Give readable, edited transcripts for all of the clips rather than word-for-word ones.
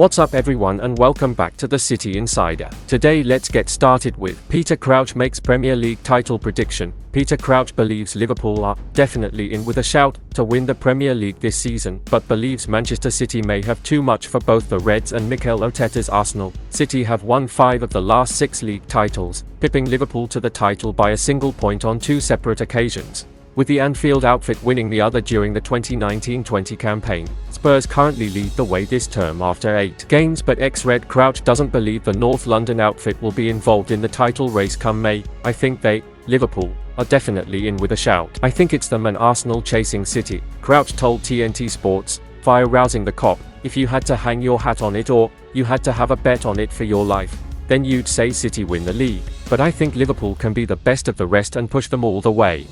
What's up everyone and welcome back to the City Insider. Today let's get started with Peter Crouch makes Premier League title prediction. Peter Crouch believes Liverpool are definitely in with a shout to win the Premier League this season, but believes Manchester City may have too much for both the Reds and Mikel Arteta's Arsenal. City have won 5 of the last 6 league titles, pipping Liverpool to the title by a single point on 2 separate occasions, with the Anfield outfit winning the other during the 2019-20 campaign. Spurs currently lead the way this term after 8 games, but ex-Red Crouch doesn't believe the North London outfit will be involved in the title race come May. I think they, Liverpool, are definitely in with a shout. I think it's them and Arsenal chasing City, Crouch told TNT Sports, via Rousing the Cop. If you had to hang your hat on it or you had to have a bet on it for your life, then you'd say City win the league. But I think Liverpool can be the best of the rest and push them all the way.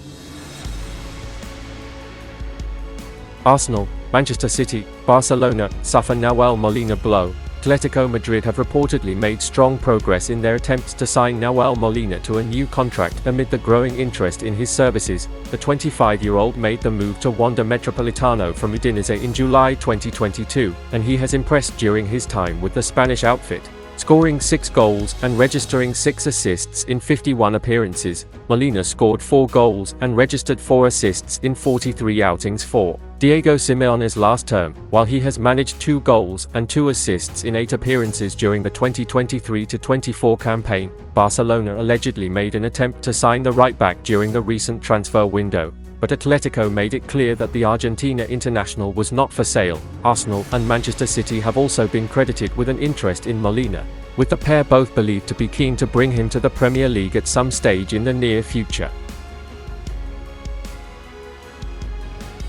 Arsenal, Manchester City, Barcelona suffer Noel Molina blow. Atletico Madrid have reportedly made strong progress in their attempts to sign Noel Molina to a new contract amid the growing interest in his services. The 25-year-old made the move to Wanda Metropolitano from Udinese in July 2022, and he has impressed during his time with the Spanish outfit, scoring 6 goals and registering 6 assists in 51 appearances. Molina scored 4 goals and registered 4 assists in 43 outings for Diego Simeone's last term, while he has managed 2 goals and 2 assists in 8 appearances during the 2023-24 campaign. Barcelona allegedly made an attempt to sign the right-back during the recent transfer window, but Atletico made it clear that the Argentina international was not for sale. Arsenal and Manchester City have also been credited with an interest in Molina, with the pair both believed to be keen to bring him to the Premier League at some stage in the near future.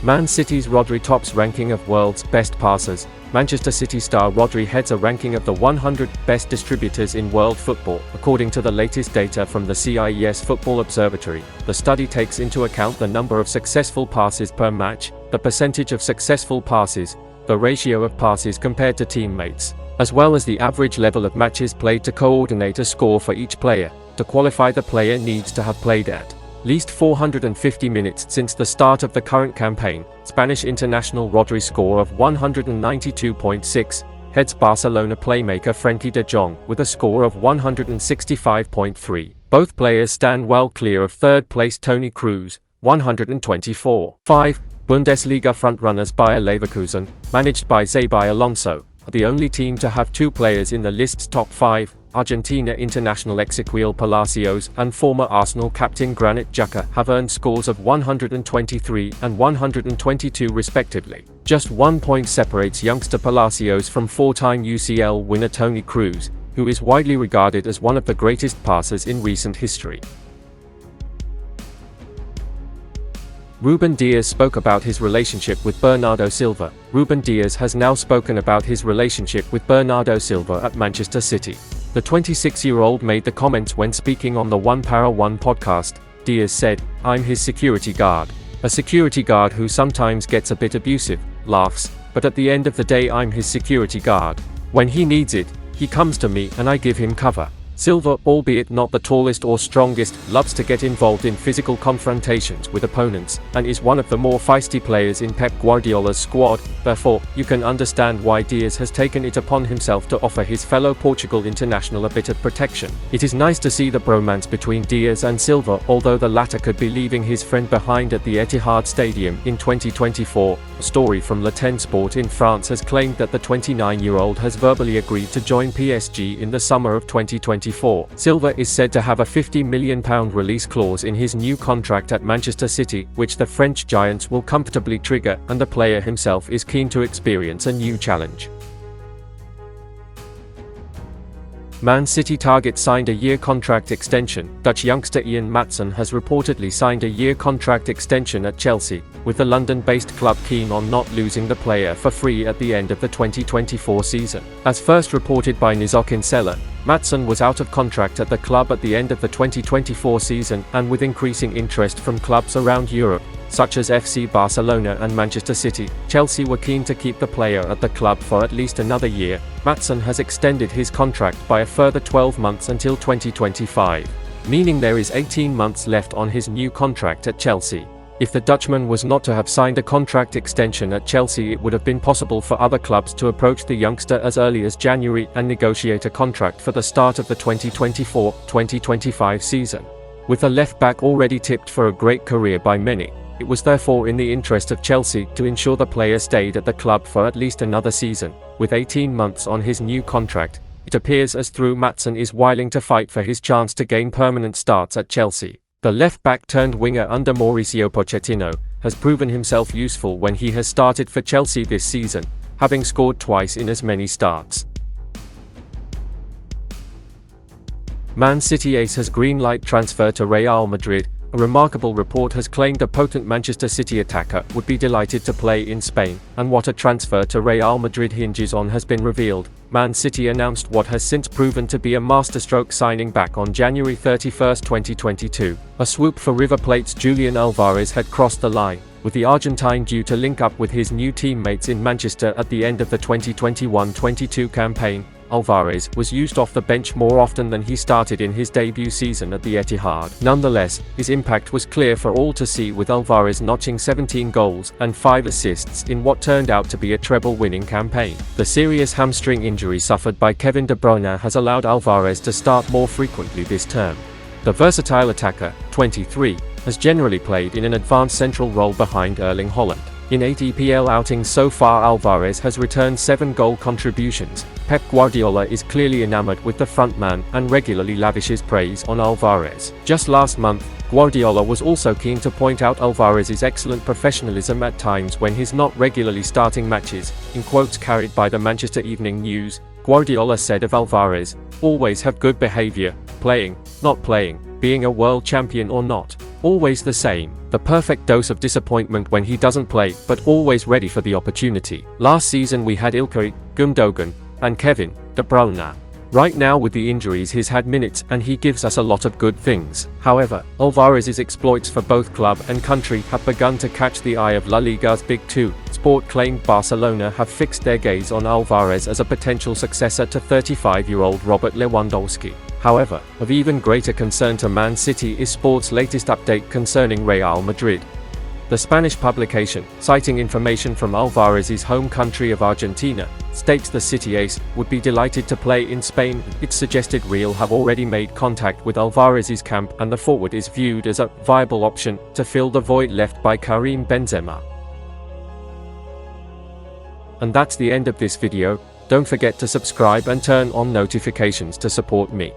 Man City's Rodri tops ranking of world's best passers. Manchester City star Rodri heads a ranking of the 100 best distributors in world football, according to the latest data from the CIES Football Observatory. The study takes into account the number of successful passes per match, the percentage of successful passes, the ratio of passes compared to teammates, as well as the average level of matches played to coordinate a score for each player. To qualify, the player needs to have played at least 450 minutes since the start of the current campaign. Spanish international Rodri's score of 192.6 heads Barcelona playmaker Frenkie de Jong with a score of 165.3. Both players stand well clear of third-place Toni Kroos, 124.5. Bundesliga frontrunners Bayer Leverkusen, managed by Xabi Alonso, are the only team to have 2 players in the list's top 5. Argentina international Ezequiel Palacios and former Arsenal captain Granit Xhaka have earned scores of 123 and 122 respectively. Just 1 point separates youngster Palacios from 4-time UCL winner Toni Kroos, who is widely regarded as one of the greatest passers in recent history. Ruben Dias spoke about his relationship with Bernardo Silva. Ruben Dias has now spoken about his relationship with Bernardo Silva at Manchester City. The 26-year-old made the comments when speaking on the 1para1 podcast. Dias said, "I'm his security guard. A security guard who sometimes gets a bit abusive, laughs, but at the end of the day I'm his security guard. When he needs it, he comes to me and I give him cover." Silva, albeit not the tallest or strongest, loves to get involved in physical confrontations with opponents, and is one of the more feisty players in Pep Guardiola's squad. Therefore, you can understand why Dias has taken it upon himself to offer his fellow Portugal international a bit of protection. It is nice to see the bromance between Dias and Silva, although the latter could be leaving his friend behind at the Etihad Stadium in 2024. A story from Le Ten Sport in France has claimed that the 29-year-old has verbally agreed to join PSG in the summer of 2024. Silva is said to have a £50 million release clause in his new contract at Manchester City, which the French giants will comfortably trigger, and the player himself is keen to experience a new challenge. Man City target signed a year contract extension. Dutch youngster Ian Maatsen has reportedly signed a year contract extension at Chelsea, with the London-based club keen on not losing the player for free at the end of the 2024 season. As first reported by Nizokin Seller, Maatsen was out of contract at the club at the end of the 2024 season, and with increasing interest from clubs around Europe, such as FC Barcelona and Manchester City, Chelsea were keen to keep the player at the club for at least another year. Maatsen has extended his contract by a further 12 months until 2025, meaning there is 18 months left on his new contract at Chelsea. If the Dutchman was not to have signed a contract extension at Chelsea, it would have been possible for other clubs to approach the youngster as early as January and negotiate a contract for the start of the 2024-2025 season. With the left-back already tipped for a great career by many, it was therefore in the interest of Chelsea to ensure the player stayed at the club for at least another season. With 18 months on his new contract, it appears as though Maatsen is willing to fight for his chance to gain permanent starts at Chelsea. The left-back turned winger under Mauricio Pochettino has proven himself useful when he has started for Chelsea this season, having scored twice in as many starts. Man City ace has green light transfer to Real Madrid. A remarkable report has claimed a potent Manchester City attacker would be delighted to play in Spain, and what a transfer to Real Madrid hinges on has been revealed. Man City announced what has since proven to be a masterstroke signing back on January 31, 2022. A swoop for River Plate's Julian Alvarez had crossed the line, with the Argentine due to link up with his new teammates in Manchester at the end of the 2021-22 campaign. Alvarez was used off the bench more often than he started in his debut season at the Etihad. Nonetheless, his impact was clear for all to see, with Alvarez notching 17 goals and 5 assists in what turned out to be a treble-winning campaign. The serious hamstring injury suffered by Kevin De Bruyne has allowed Alvarez to start more frequently this term. The versatile attacker, 23, has generally played in an advanced central role behind Erling Haaland. In 8 EPL outings so far, Alvarez has returned 7 goal contributions. Pep Guardiola is clearly enamored with the frontman and regularly lavishes praise on Alvarez. Just last month, Guardiola was also keen to point out Alvarez's excellent professionalism at times when he's not regularly starting matches. In quotes carried by the Manchester Evening News, Guardiola said of Alvarez, "Always have good behavior, playing, not playing, being a world champion or not. Always the same. The perfect dose of disappointment when he doesn't play, but always ready for the opportunity. Last season we had Ilkay Gundogan and Kevin De Bruyne. Right now with the injuries he's had minutes and he gives us a lot of good things." However, Alvarez's exploits for both club and country have begun to catch the eye of La Liga's Big Two. Sport claimed Barcelona have fixed their gaze on Alvarez as a potential successor to 35-year-old Robert Lewandowski. However, of even greater concern to Man City is Sport's latest update concerning Real Madrid. The Spanish publication, citing information from Alvarez's home country of Argentina, states the City ace would be delighted to play in Spain. It suggested Real have already made contact with Alvarez's camp and the forward is viewed as a viable option to fill the void left by Karim Benzema. And that's the end of this video. Don't forget to subscribe and turn on notifications to support me.